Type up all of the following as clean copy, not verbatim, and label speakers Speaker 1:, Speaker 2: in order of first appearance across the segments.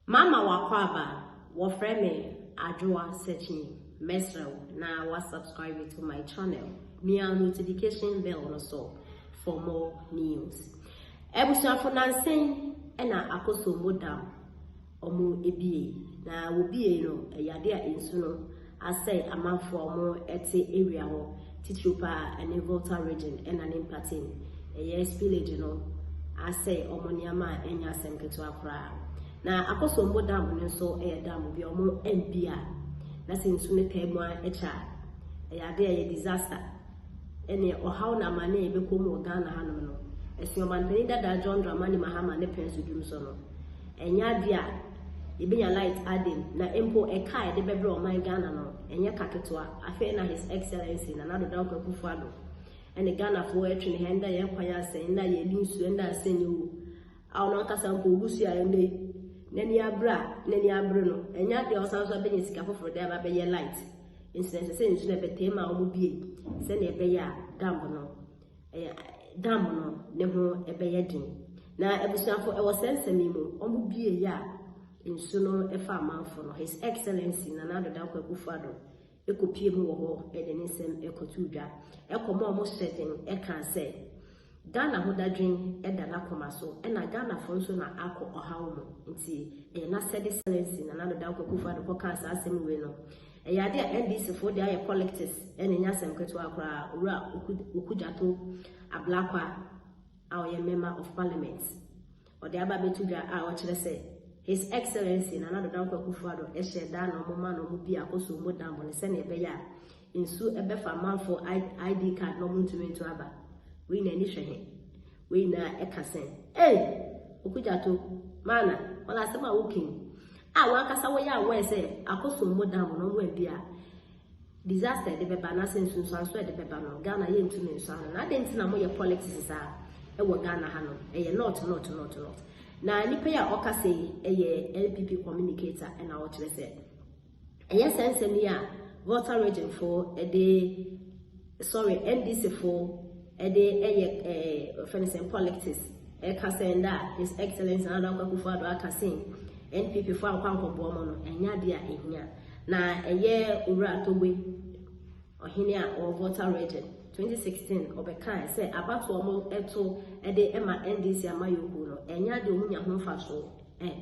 Speaker 1: Mama wakwaba wa frame adwa searching mesro na wa subscribe to my channel. Me notification bell also for more news. Ebusuafo nansen na akoso modam omo ebie na obie no eyade a ensu no asay amanfo omo ete area ho titupa and Volta region and an impatin a spillage no asay omo niama enya semketo akra na akoso modam nso dam bi omo mbia na sensu ne kaimwa echa eyade a disaster ene ohaw na mane ebekomu Ghana hanom no Esiomanteni da John Dramani Mahama ne pensu dum so no enya dia ibenya light adding na empo eka de bebre o man Ghana no enya kaketoa afi na his excellency na nado da kwakufuado ene Ghana fo etwe ne henda ye kwaya sen na ye linsu enda asenyu awo no kasa mpo ogusu ya ende nani abra no enya dia osanso benye sika foforo da ba be ye light incident se nsu na betema o mu bie se na ebe ya dam no dam no ne ho ebeye din na ebusuafo e wo sensemi mu omu bie ya nsu no efa amanfo no his excellency na nado da kwakufuado ekopie mu wo ho e de nsem ekotudwa ekomo omo setting e kan se Ghana ho dadwen e da nakoma so e na Ghana fo nso na akọ ohawo mu nti e na said excellency na nado da kwakufuado ko kan sa asem we no yade NDC for the politics ene nyasem keto akra ura okujato ablakwa our member of parliament or the ababetuja o kire say his excellency na nado danko kufuado e sheda na omoma no mu bi akoso modam bo ne se na ebeya insu ebefa manfo ID card no muntu into aba we na ni hwehe we na ekasen okujato mana wala sema working wakasa wo ya we say akoso modam no mu bia disaster de beba na sensu sanso de beba no Ghana ye ntumi nso na de ntina mo ye politics sa e wo Ghana ha no e ye not na nipa ya okase e ye LPP communicator e na wo kire se e ye sense mi a Volta region for NDC for finance politics e kasenda his excellence and Akwakufuado akasin NPP for akwankobo mo no enya dia ehia na eye ura Togbe ohine a Volta region 2016 obekan say abato omo eto de ema NDC amayoku no enya de omunya ho faso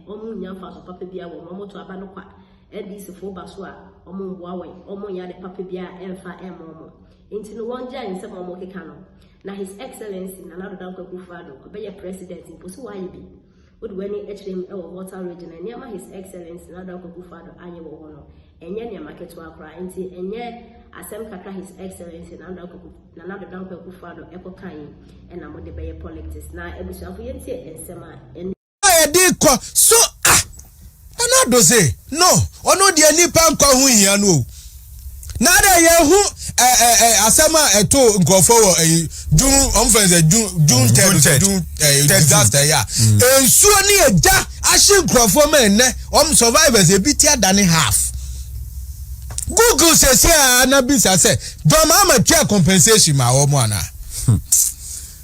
Speaker 1: omunya faso papa bia wo mo to aba no kwa NDC fo baso a omo mboa we omo nya de papa bia emfa emomo enti no wonja nsem omo keka no na his excellency na nado danko Akufo-Addo obeye president imposi wa yibi would when HM Volta region and near his excellency na danko Akufo-Addo anye wo ho no enye ne market wa kra enti enye asem kakra his excellency na nado danko Akufo-Addo ekokan e na mo de beye politics na ebusuafo yenti ensema
Speaker 2: ediko so anado say no ono de nipa nkwa hu hia no na da ye hu asema eto nkofo wo June June 10 disaster ya ensuo ni eja ahye nkofo men ne survivors ebiti adane half Google says here na bisa say don ma twa compensation ma wo mo ana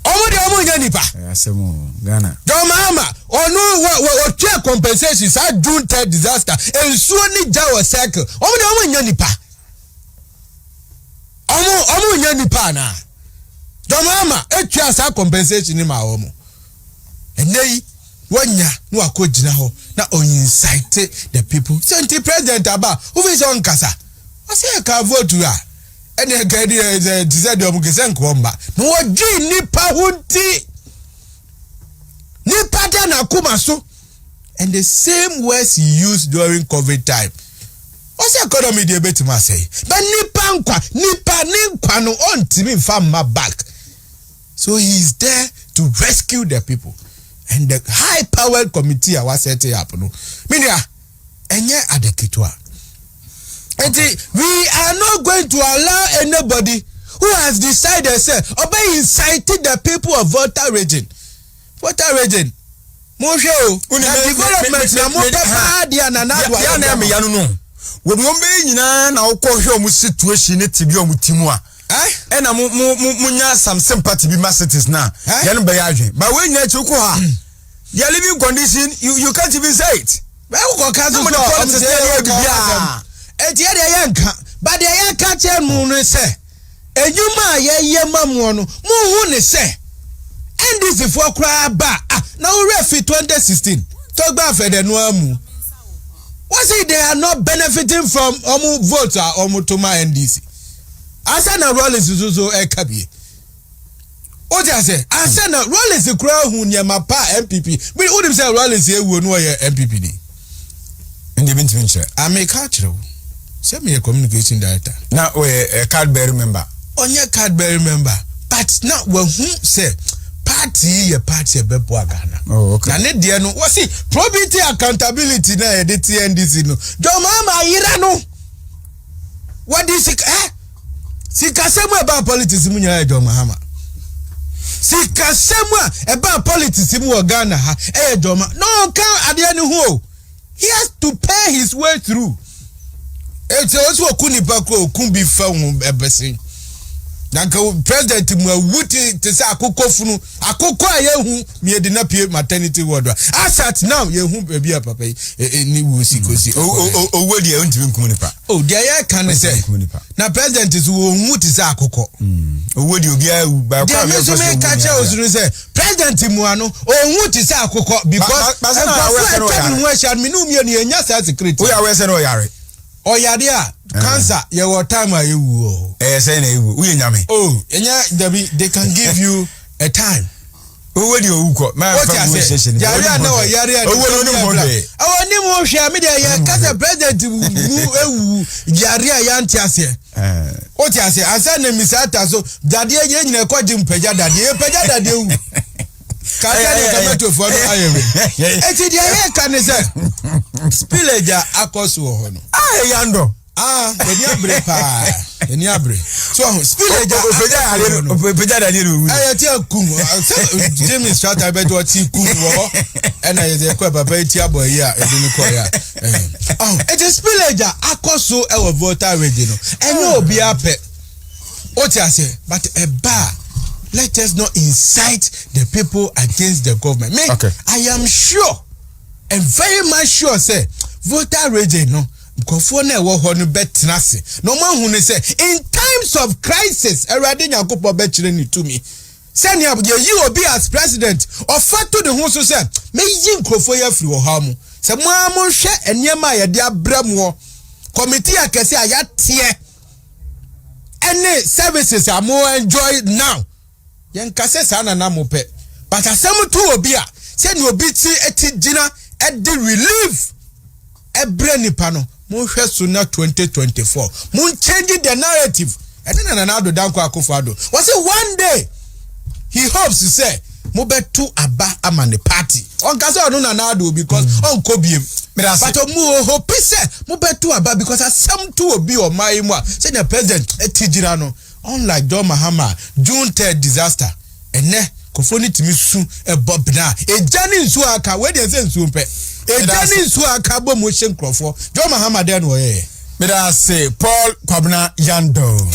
Speaker 2: omo nya nipa
Speaker 3: asemo Ghana
Speaker 2: don ma ono twa compensation sa June 10 disaster ensuo ni ja wo circle omo nya nipa omo nya nipa na domama etwa sa compensation ni ma wo mo enei wonya no akogina ho na on incite the people senti president aba who is on kasa ase ka vote a ene ga di decide omo gese nko mba no wogi nipa hunti nipa da na kuma so and the same words he used during COVID time. What's the economy dey betima say but nipa nkwa no on timi fam ma back. So he is there to rescue the people. And the high-powered committee was set up. No, Minia, enye adekitwa. We are not going to allow anybody who has decided say obey incited the people of Volta region. Volta region. Moshe development na mo papa dia na nadwa
Speaker 3: ya na me yanu no. Wo me nyina na okwohwe omu situation ne tibi omu timu a ena munya some sympathy be cities na yan be yadwen but when you ha your living condition you can't even say it
Speaker 2: Well, go cancel the politics. Etiye de yanka, but de yanka che mu no se. Enyuma ye mamu no, mu hu ne se. NDC for kra ba. Na we refi 2016. Togbe Afede no amu. Was it they are not benefiting from omu votes or omu toma NDC? Asana Rollins so ekabi. Oja say, Asana Rollins kra hu nyama pa MPP. We would say Rollins e wo no ye MPP ni.
Speaker 3: Indi binti binche.
Speaker 2: I make culture. Say me a communication director.
Speaker 3: Now we a card bearer member.
Speaker 2: Onye card bearer member. But now when who say party bepo Ghana.
Speaker 3: Oh, okay.
Speaker 2: Na ne dia no what see probity accountability na e de NDC no. Jomama yira no. What is it sikasemu about politics mu nya Jomama. Sikasemu about politics mu Ghana ha Joma. No can ade ni hu. He has to pay his way through. It's also kuni bako kumbi fa hu ebesin. Nanka president mu awuti te say akoko funu akoko ayehu me de na pie maternity ward asat now yehu bia papa ni wusi kosi
Speaker 3: owo de ntimi nkum nipa
Speaker 2: de ya kan say na president is wo te say akoko
Speaker 3: owo de obi a ba kwa
Speaker 2: me so me ka che osuru say president mu ano owu te say akoko because me no me ni enya say secret
Speaker 3: we are say no yare
Speaker 2: oyade a cancer ye what time are you
Speaker 3: say na ewu we nyame
Speaker 2: they can give you a time
Speaker 3: owo de owuko ma fa mo session
Speaker 2: yare na o yare
Speaker 3: owo no mo de
Speaker 2: awo ni mo hwe me de ye cancer president mu ewu yare a ya ntiase o ti ase asa na misata so dade ye nyina kwaji mpagya dade ye pagya dade ewu cancer de tomato for no ayewe eti de ye kan say spillage akoso ho no
Speaker 3: yando
Speaker 2: eni abre pa eni abre so spillage
Speaker 3: pejada dade ru
Speaker 2: ti akum James Strata be do ti kum wo ena ye ko baba ti abo yi a edini ko ya it is spillage akoso e wo Voltarians no eni obi ape o ti ase but a bar let us not incite the people against the government.
Speaker 3: Okay.
Speaker 2: I am sure and very much sure say Voltarians no nkofo na ewo ho no betenase no man hu ne say in times of crisis erade nyakopo be kire ni tumi say ne abuje yi obi as president ofato de hu so say me yi nkofo ya firi wo ha mu say mo amon hwe eniema ya de abramu committee akese aya tie any services are more enjoy now yen kase sa na mo pe but asem to obi a say ni obi ti etijina e de relief ebre nipa no mo hwe so na 2024 mo change the narrative and then na do danko akofado was it one day he hopes to say mo betu aba ama the party on kase onu na do because on ko biem but mo hope say mo betu aba because asem to obi o mai mu a say the president etijira no unlike John Mahama June 3rd disaster ene kofoni timi su ebob na ejani nsu aka we dey say nsu mpe ejani nsu aka bo mo hye nkrofo John Mahama den wo ye
Speaker 3: me da say Paul Kwabena Yando 101.3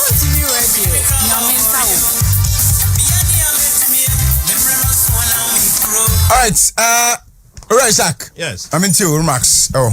Speaker 4: Ultimate Radio Nyamesa
Speaker 3: all right Isaac
Speaker 2: yes
Speaker 3: I mean to remarks oh